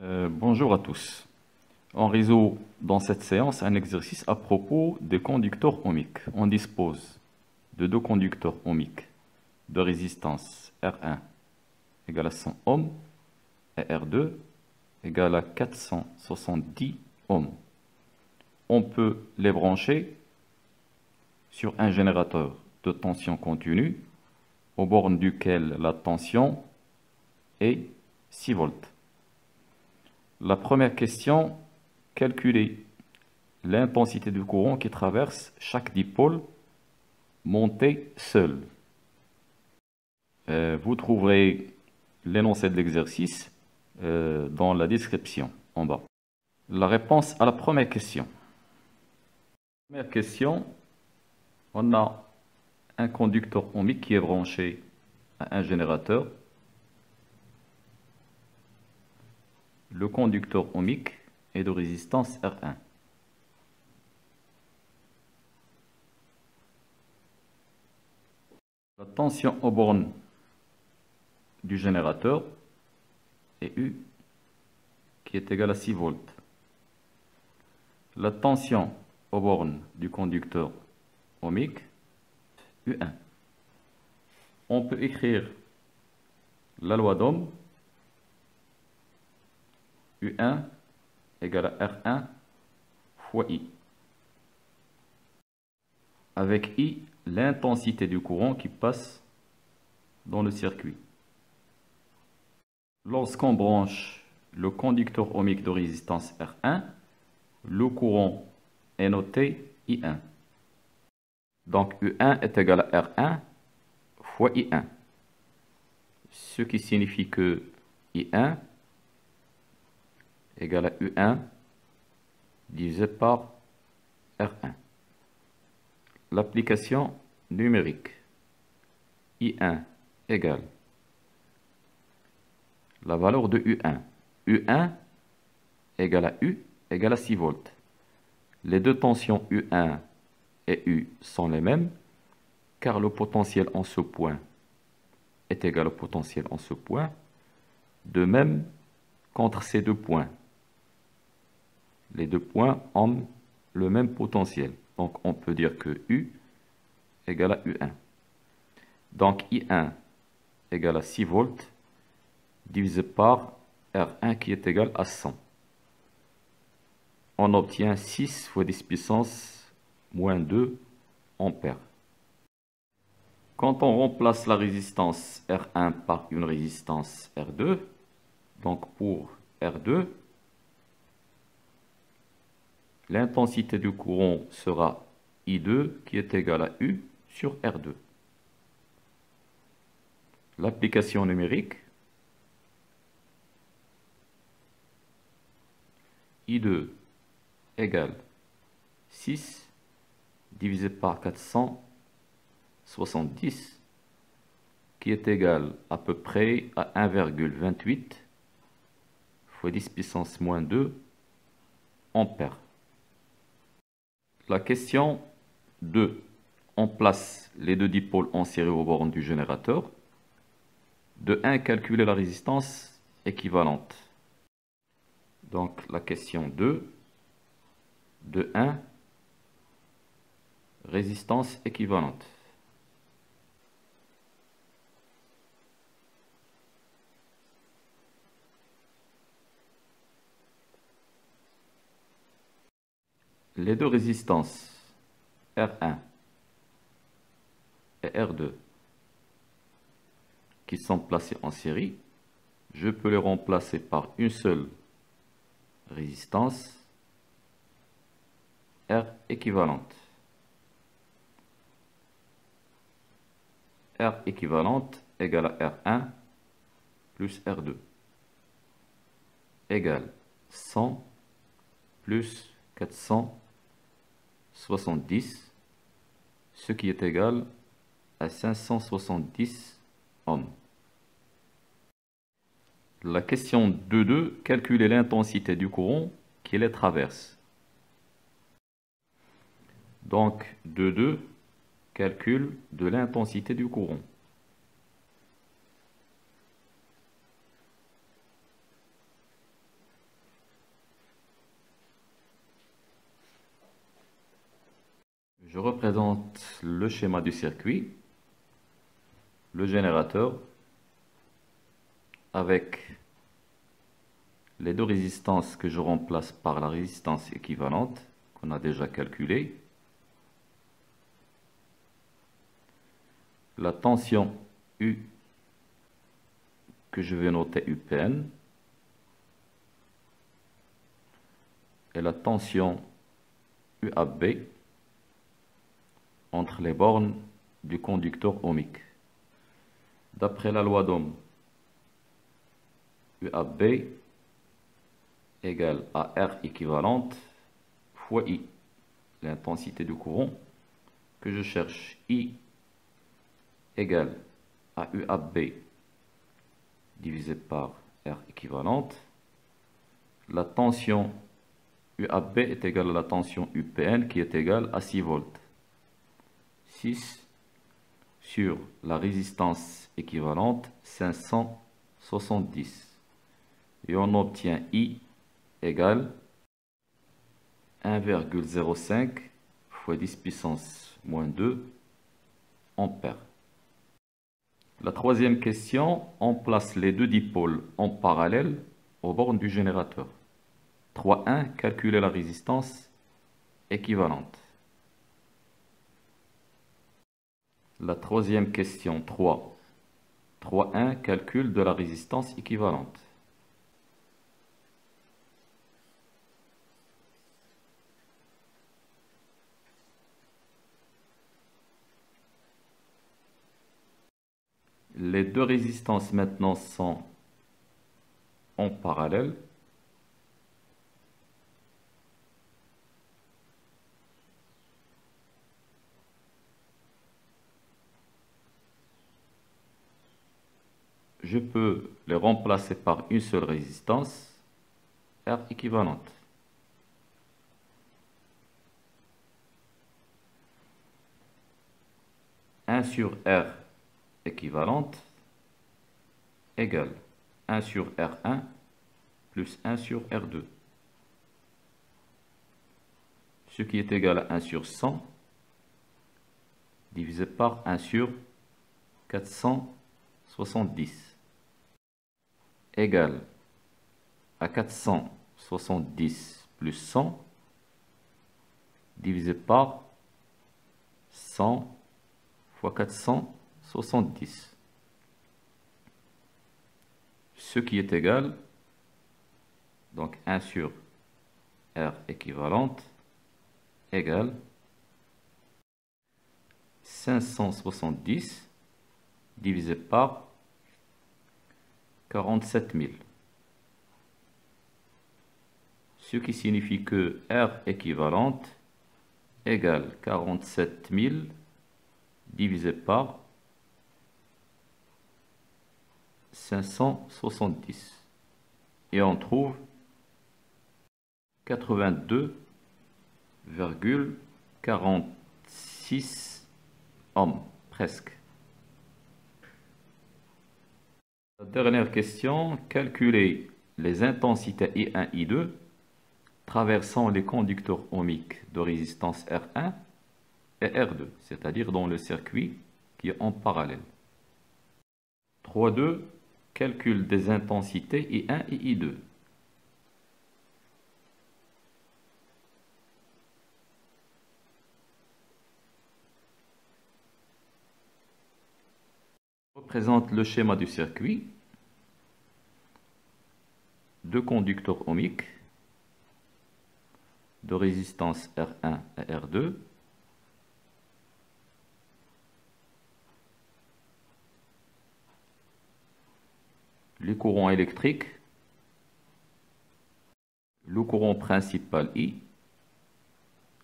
Bonjour à tous. On résout dans cette séance un exercice à propos des conducteurs ohmiques. On dispose de deux conducteurs ohmiques de résistance R1 égale à 100 ohms et R2 égale à 470 ohms. On peut les brancher sur un générateur de tension continue aux bornes duquel la tension est 6 volts. La première question, calculer l'intensité du courant qui traverse chaque dipôle monté seul. Vous trouverez l'énoncé de l'exercice dans la description en bas. La réponse à la première question. Première question, on a un conducteur ohmique qui est branché à un générateur. Le conducteur ohmique est de résistance R1. La tension aux bornes du générateur est U, qui est égale à 6 volts. La tension aux bornes du conducteur ohmique, U1. On peut écrire la loi d'Ohm, U1 égale à R1 fois I. Avec I, l'intensité du courant qui passe dans le circuit. Lorsqu'on branche le conducteur ohmique de résistance R1, le courant est noté I1. Donc U1 est égal à R1 fois I1. Ce qui signifie que I1 égale à U1 divisé par R1. L'application numérique. I1 égale la valeur de U1. U1 égale à U égale à 6 volts. Les deux tensions U1 et U sont les mêmes car le potentiel en ce point est égal au potentiel en ce point. De même qu'entre ces deux points. Les deux points ont le même potentiel. Donc on peut dire que U égale à U1. Donc I1 égale à 6 volts divisé par R1 qui est égal à 100. On obtient 6 fois 10 puissance moins 2 ampères. Quand on remplace la résistance R1 par une résistance R2, donc pour R2, l'intensité du courant sera I2 qui est égal à U sur R2. L'application numérique, I2 égale 6 divisé par 470 qui est égal à peu près à 1,28 fois 10 puissance moins 2 ampères. La question 2. On place les deux dipôles en série aux bornes du générateur. De 1, calculer la résistance équivalente. Donc la question 2. De 1, résistance équivalente. Les deux résistances R1 et R2 qui sont placées en série, je peux les remplacer par une seule résistance R équivalente. R équivalente égale à R1 plus R2 égale 100 plus 470, ce qui est égal à 570 ohms. La question 2.2, calculer l'intensité du courant qui les traverse. Donc 2.2, calcul de l'intensité du courant. le schéma du circuit, le générateur avec les deux résistances que je remplace par la résistance équivalente qu'on a déjà calculée, la tension U que je vais noter UPN et la tension UAB entre les bornes du conducteur ohmique. D'après la loi d'Ohm, UAB égale à R équivalente fois I, l'intensité du courant que je cherche. I égale à UAB divisé par R équivalente. La tension UAB est égale à la tension UPN qui est égale à 6 volts. 6 sur la résistance équivalente 570. Et on obtient I égale 1,05 fois 10 puissance moins 2 ampères. La troisième question, on place les deux dipôles en parallèle aux bornes du générateur. 3.1, calculer la résistance équivalente. La troisième question, 3. 3.1, calcul de la résistance équivalente. Les deux résistances maintenant sont en parallèle. Je peux les remplacer par une seule résistance, R équivalente. Un sur R équivalente égale 1 sur R1 plus 1 sur R2. Ce qui est égal à 1 sur 100 divisé par 1 sur 470 égale à 470 plus 100 divisé par 100 fois 470. Ce qui est égal, donc 1 sur R équivalente égale 570 divisé par 47 000. Ce qui signifie que R équivalente égale 47 000 divisé par 570. Et on trouve 82,46 ohms, presque. La dernière question, calculer les intensités I1, I2 traversant les conducteurs ohmiques de résistance R1 et R2, c'est-à-dire dans le circuit qui est en parallèle. 3.2, calcul des intensités I1 et I2. Représente le schéma du circuit. Deux conducteurs ohmiques de résistance R1 et R2. Les courants électriques, le courant principal I,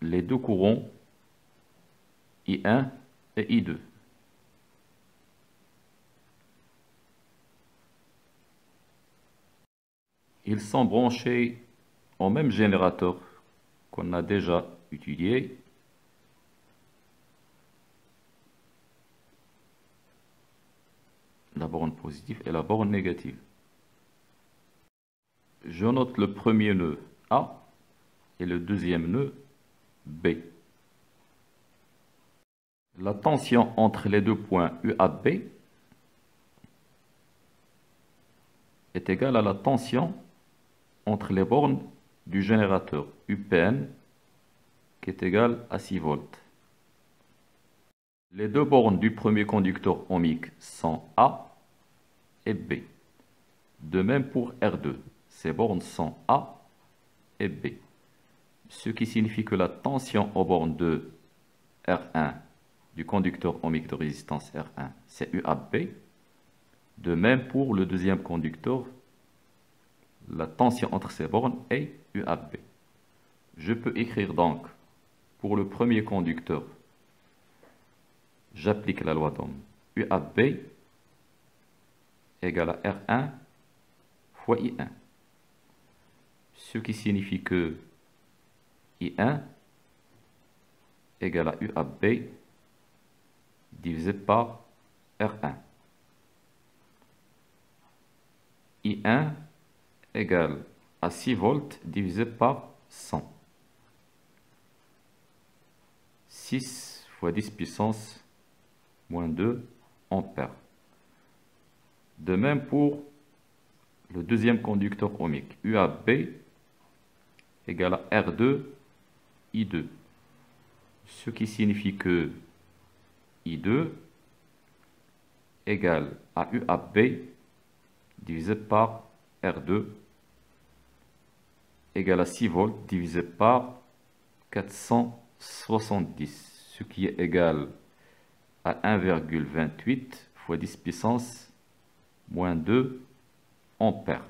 les deux courants I1 et I2. Ils sont branchés au même générateur qu'on a déjà étudié. La borne positive et la borne négative. Je note le premier nœud A et le deuxième nœud B. La tension entre les deux points UAB est égale à la tension entre les bornes du générateur UPN qui est égale à 6 volts. Les deux bornes du premier conducteur ohmique sont A et B. De même pour R2, ces bornes sont A et B. Ce qui signifie que la tension aux bornes de R1 du conducteur ohmique de résistance R1, c'est UAB. De même pour le deuxième conducteur, la tension entre ces bornes est UAB. Je peux écrire donc, pour le premier conducteur, j'applique la loi d'Ohm. UAB égale à R1 fois I1. Ce qui signifie que I1 égale à UAB divisé par R1. I1 égale à 6 volts divisé par 100. 6 fois 10 puissance moins 2 ampères. De même pour le deuxième conducteur ohmique. UAB égale à R2 I2. Ce qui signifie que I2 égale à UAB divisé par R2 égale à 6 volts divisé par 470, ce qui est égal à 1,28 fois 10 puissance moins 2 ampères.